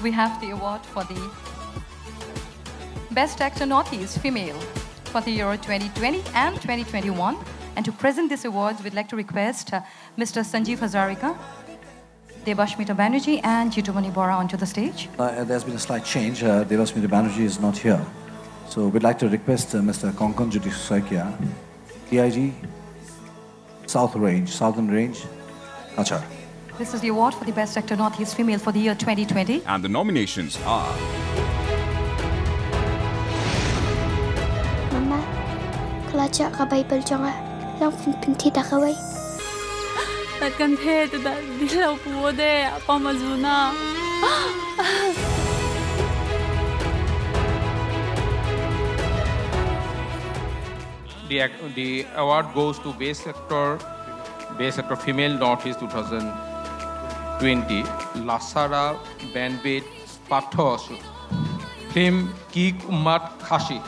We have the award for the Best Actor Northeast Female for the year 2020 and 2021. And to present this award, we'd like to request Mr. Sanjeev Hazarika, Debashmita Banerjee and Jitumani Bora onto the stage. There's been a slight change. Debashmita Banerjee is not here. So we'd like to request Mr. Konkon Judisoikia, DIG, Southern Range, Achar. This is the award for the Best Actor Northeast Female for the year 2020. And the nominations are... Mama, kalajak kabay beljong lang pintita kaway. At kan the da dilaw po de pamazuna. The award goes to Best Actor Female Northeast 2020, Lasara Banbet Pathaw I, film Ki Ummat Khashi.